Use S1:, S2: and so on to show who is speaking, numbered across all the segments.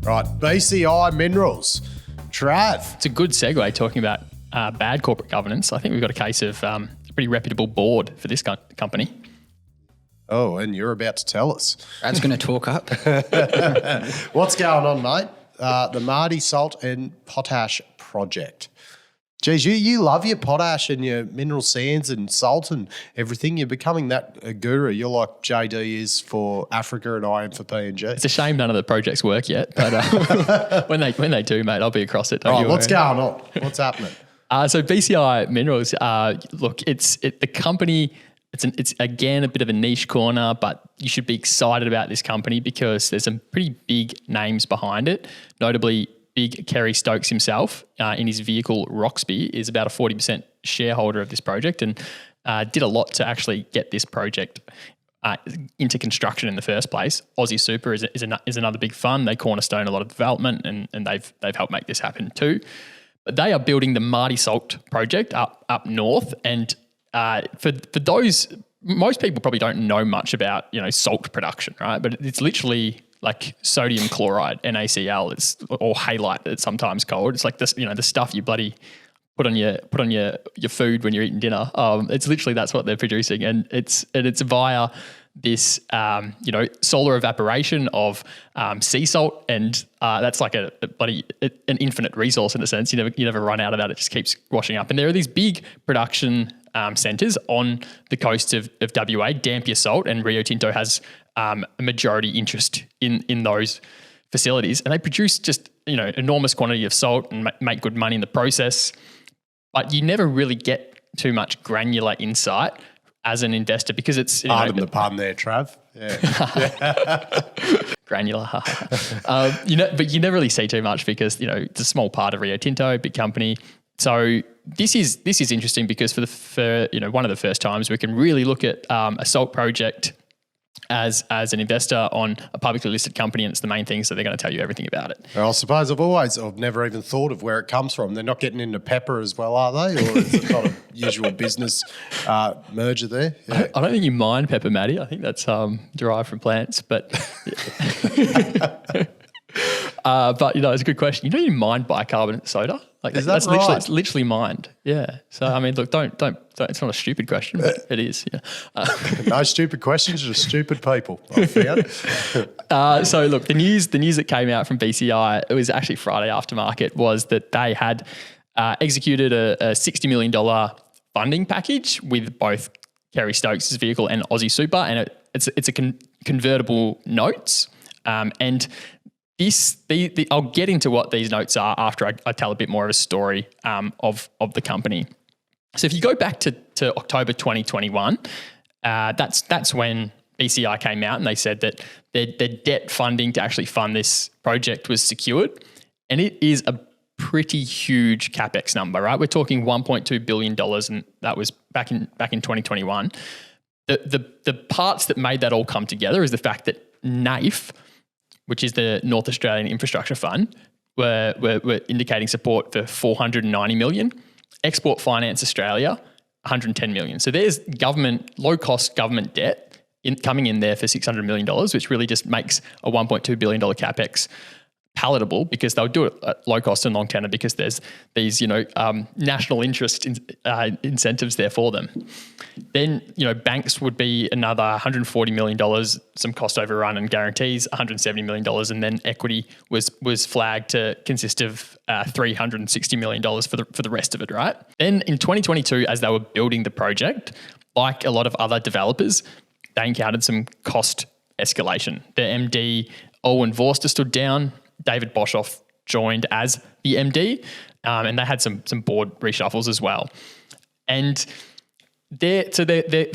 S1: Right, BCI Minerals. Trav.
S2: It's a good segue talking about bad corporate governance. I think we've got a case of a pretty reputable board for this company.
S1: Oh, and you're about to tell us.
S3: Brad's going to talk up.
S1: What's going on, mate? The Mardie Salt and Potash Project. Geez, you love your potash and your mineral sands and salt and everything. You're becoming that guru. You're like JD is for Africa and I am for PNG.
S2: It's a shame none of the projects work yet, but when they do, mate, I'll be across it.
S1: All right, what's going on? What's happening?
S2: So BCI Minerals, look, the company. It's again a bit of a niche corner, but you should be excited about this company because there's some pretty big names behind it. Notably, big Kerry Stokes himself in his vehicle Roxby is about a 40% shareholder of this project and did a lot to actually get this project into construction in the first place. Aussie Super is another big fund. They cornerstone a lot of development and they've helped make this happen too. But they are building the Mardie Salt project up north, and for those, most people probably don't know much about salt production, right? But it's literally like sodium chloride, NaCl, or halite, it's sometimes called. It's like this, the stuff you bloody put on your food when you're eating dinner. It's literally that's what they're producing, and it's via this solar evaporation of sea salt, and that's like an infinite resource in a sense. You never run out of that. It just keeps washing up, and there are these big production centres on the coast of WA, Dampier Salt, and Rio Tinto has a majority interest in those facilities, and they produce just enormous quantity of salt and make good money in the process. But you never really get too much granular insight as an investor because it's
S1: pardon the pun there, Trav. Yeah.
S2: Granular, but you never really see too much because it's a small part of Rio Tinto, big company. So this is interesting because for one of the first times we can really look at a salt project as an investor on a publicly listed company, and it's the main thing, so they're going to tell you everything about it.
S1: Well, I suppose I've never even thought of where it comes from. They're not getting into pepper as well, are they? Or is it not a usual business merger there? Yeah.
S2: I don't think you mine pepper, Maddie. I think that's derived from plants, but but it's a good question. You mine bicarbonate soda? Like
S1: is that
S2: that's
S1: right?
S2: It's literally mined. Yeah. So I mean, look, don't. It's not a stupid question, but it is. Yeah.
S1: No stupid questions, just stupid people. I found.
S2: So look, the news that came out from BCI, it was actually Friday after market, was that they had executed a $60 million funding package with both Kerry Stokes' vehicle and Aussie Super, and it's a convertible notes, and I'll get into what these notes are after I tell a bit more of a story of the company. So if you go back to October 2021, that's when BCI came out and they said that their debt funding to actually fund this project was secured, and it is a pretty huge capex number, right? We're talking $1.2 billion, and that was back in 2021. The parts that made that all come together is the fact that NAIF, which is the North Australian Infrastructure Fund, were indicating support for $490 million. Export Finance Australia, $110 million. So there's low-cost government debt coming in there for $600 million, which really just makes a $1.2 billion capex palatable because they'll do it at low cost and long tenor because there's these, national interest incentives there for them. Then, banks would be another $140 million, some cost overrun and guarantees, $170 million, and then equity was flagged to consist of $360 million for the rest of it, right? Then in 2022, as they were building the project, like a lot of other developers, they encountered some cost escalation. The MD, Owen Vorster, stood down. David Boshoff joined as the MD, and they had some board reshuffles as well. And they're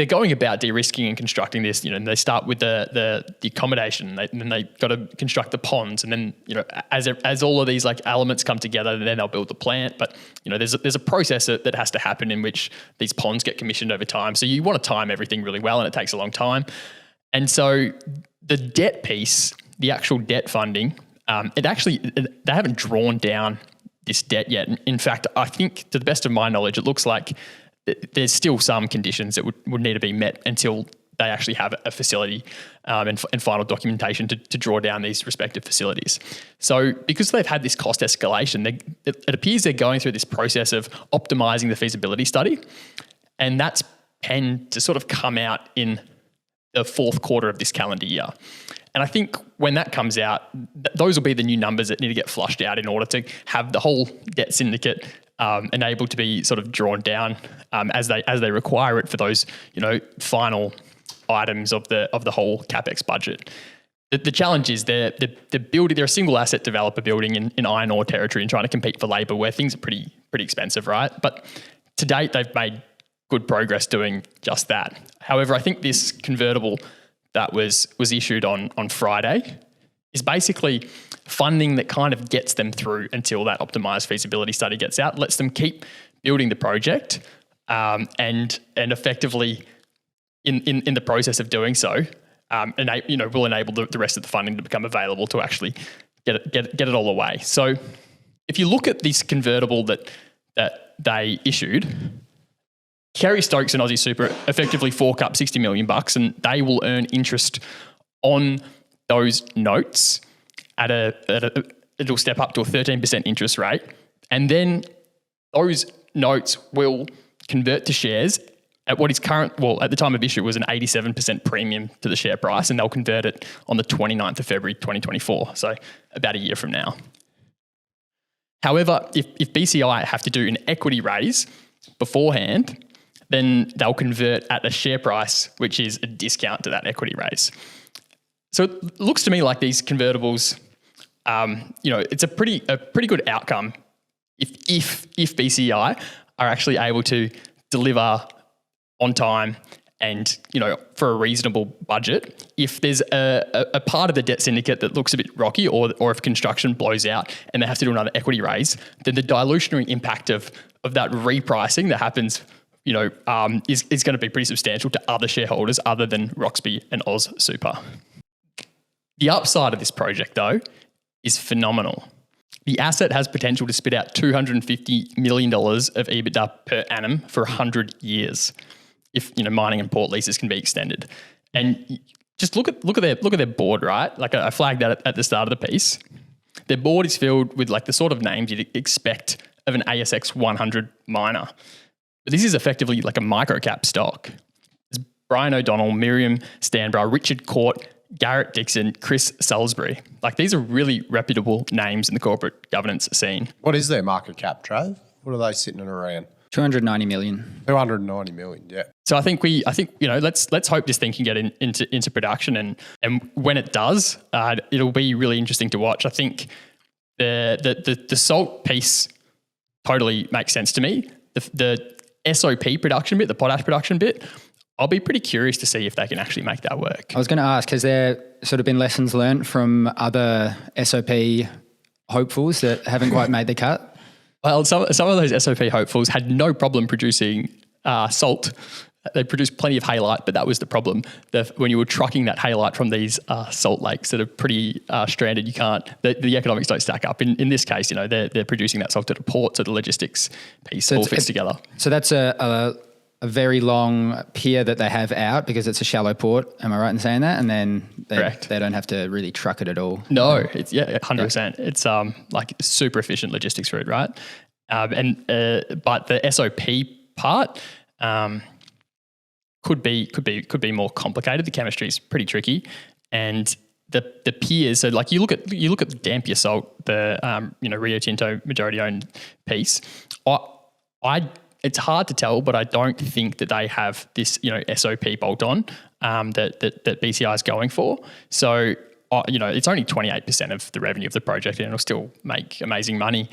S2: going about de-risking and constructing this. And they start with the accommodation, and then they got to construct the ponds, and then as all of these like elements come together, then they'll build the plant. But there's a process that has to happen in which these ponds get commissioned over time. So you want to time everything really well, and it takes a long time. And so the debt piece, the actual debt funding. They haven't drawn down this debt yet. In fact, I think to the best of my knowledge, it looks like there's still some conditions that would need to be met until they actually have a facility and final documentation to draw down these respective facilities. So because they've had this cost escalation, it appears they're going through this process of optimizing the feasibility study, and that's penned to sort of come out in the fourth quarter of this calendar year. And I think when that comes out, those will be the new numbers that need to get flushed out in order to have the whole debt syndicate enabled to be sort of drawn down as they require it for those, final items of the whole CapEx budget. The challenge is they're a single asset developer building in iron ore territory and trying to compete for labour where things are pretty expensive, right? But to date, they've made good progress doing just that. However, I think this convertible that was issued on Friday is basically funding that kind of gets them through until that optimised feasibility study gets out, lets them keep building the project, and effectively in the process of doing so, will enable the rest of the funding to become available to actually get it all away. So if you look at this convertible that they issued, Kerry, Stokes and Aussie Super effectively fork up $60 million and they will earn interest on those notes it'll step up to a 13% interest rate. And then those notes will convert to shares at what is at the time of issue was an 87% premium to the share price, and they'll convert it on the 29th of February 2024, so about a year from now. However, if BCI have to do an equity raise beforehand, then they'll convert at a share price which is a discount to that equity raise. So it looks to me like these convertibles, it's a pretty good outcome if BCI are actually able to deliver on time and, for a reasonable budget. If there's a part of the debt syndicate that looks a bit rocky or if construction blows out and they have to do another equity raise, then the dilutionary impact of that repricing that happens is going to be pretty substantial to other shareholders other than Roxby and Oz Super. The upside of this project, though, is phenomenal. The asset has potential to spit out $250 million of EBITDA per annum for 100 years if mining and port leases can be extended. And just look at their board, right? Like I flagged that at the start of the piece. Their board is filled with like the sort of names you'd expect of an ASX 100 miner. But this is effectively like a microcap stock. There's Brian O'Donnell, Miriam Stanborough, Richard Court, Garrett Dixon, Chris Salisbury. Like these are really reputable names in the corporate governance scene.
S1: What is their market cap, Trav? What are they sitting at around?
S3: 290 million.
S1: 290 million, yeah.
S2: So I think let's hope this thing can get into production, and when it does, it'll be really interesting to watch. I think the salt piece totally makes sense to me. The SOP production bit, the potash production bit, I'll be pretty curious to see if they can actually make that work.
S3: I was going to ask, has there sort of been lessons learned from other SOP hopefuls that haven't quite made the cut?
S2: Well, some of those SOP hopefuls had no problem producing salt. They produced plenty of halite, but that was the problem. When you were trucking that halite from these salt lakes that are pretty stranded, you can't. The economics don't stack up. In this case, they're producing that salt at a port, so the logistics piece all fits together.
S3: So that's a very long pier that they have out because it's a shallow port. Am I right in saying that? And then they don't have to really truck it at all.
S2: No, it's 100%. It's like super efficient logistics route, right? But the SOP part could be more complicated. The chemistry is pretty tricky, and the piers. So like you look at the Dampier Salt, the Rio Tinto majority owned piece. It's hard to tell, but I don't think that they have this, SOP bolt on that BCI is going for. So, it's only 28% of the revenue of the project, and it'll still make amazing money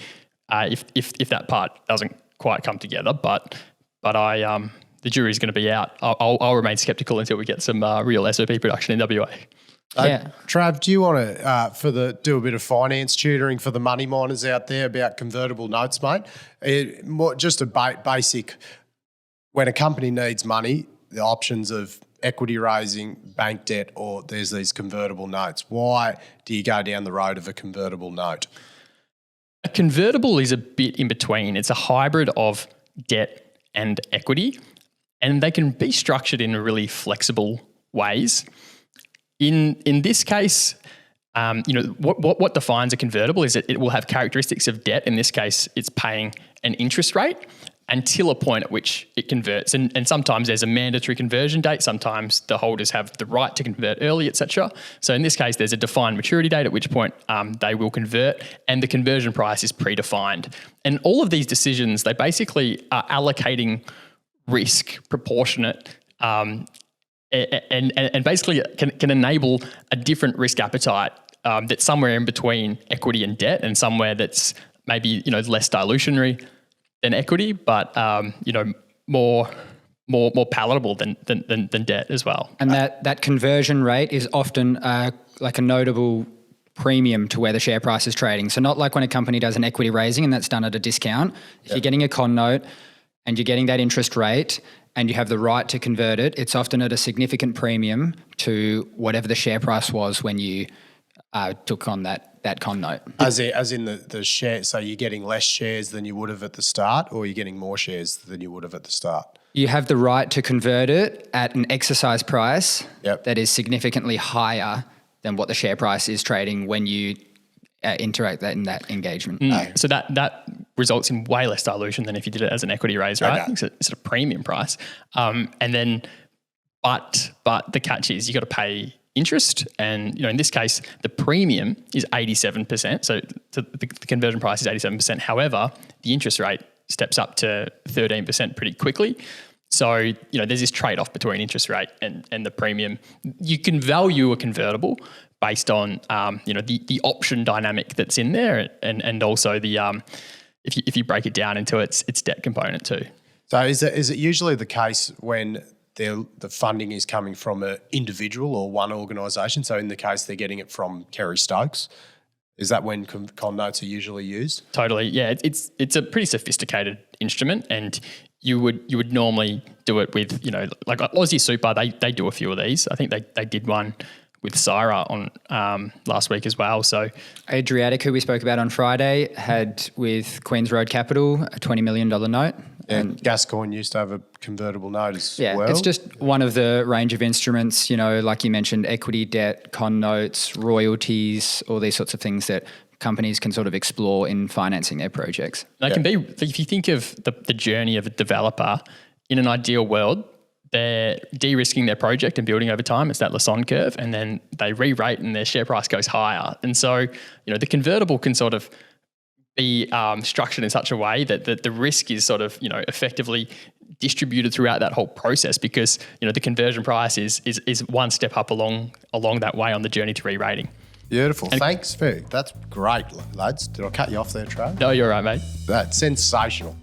S2: if that part doesn't quite come together. But the jury's going to be out. I'll remain skeptical until we get some real SOP production in WA.
S1: Yeah. Trav, do you want to do a bit of finance tutoring for the money miners out there about convertible notes, mate? Just a basic, when a company needs money, the options of equity raising, bank debt, or there's these convertible notes. Why do you go down the road of a convertible note?
S2: A convertible is a bit in between. It's a hybrid of debt and equity, and they can be structured in a really flexible ways. In this case, what defines a convertible is that it will have characteristics of debt. In this case, it's paying an interest rate until a point at which it converts. And sometimes there's a mandatory conversion date. Sometimes the holders have the right to convert early, etc. So in this case, there's a defined maturity date at which point they will convert, and the conversion price is predefined. And all of these decisions, they basically are allocating risk proportionate and basically can enable a different risk appetite that's somewhere in between equity and debt, and somewhere that's maybe less dilutionary than equity, but more palatable than debt as well.
S3: And that conversion rate is often like a notable premium to where the share price is trading. So not like when a company does an equity raising and that's done at a discount. If you're getting a con note and you're getting that interest rate and you have the right to convert it, it's often at a significant premium to whatever the share price was when you took on that con note.
S1: As in the share, so you're getting less shares than you would have at the start, or you're getting more shares than you would have at the start?
S3: You have the right to convert it at an exercise price that is significantly higher than what the share price is trading when you interact in that engagement.
S2: So that results in way less dilution than if you did it as an equity raise, right?
S1: Okay.
S2: It's a premium price. And then, but the catch is you got to pay interest, and in this case the premium is 87%, so the conversion price is 87%. However, the interest rate steps up to 13% pretty quickly. So there's this trade-off between interest rate and the premium. You can value a convertible based on the option dynamic that's in there, and also the if you break it down into its debt component too.
S1: So is it usually the case when the funding is coming from an individual or one organisation? So in the case they're getting it from Kerry Stokes, is that when con notes are usually used?
S2: Totally, yeah. It's a pretty sophisticated instrument, and you would normally do it with like Aussie Super. They do a few of these. I think they did one with Syra on last week as well. So
S3: Adriatic, who we spoke about on Friday, had with Queen's Road Capital a $20 million note.
S1: And Gascoigne used to have a convertible note as well.
S3: Yeah, it's just one of the range of instruments, like you mentioned, equity, debt, con notes, royalties, all these sorts of things that companies can sort of explore in financing their projects.
S2: They can be, if you think of the journey of a developer, in an ideal world, they're de-risking their project and building over time. It's that Lassonde curve, and then they re-rate and their share price goes higher. And so, the convertible can sort of be structured in such a way that the risk is sort of, effectively distributed throughout that whole process, because, the conversion price is one step up along that way on the journey to re-rating.
S1: Beautiful. Thanks, Vic. That's great, lads. Did I cut you off there, Trey?
S2: No, you're right, mate.
S1: That's sensational.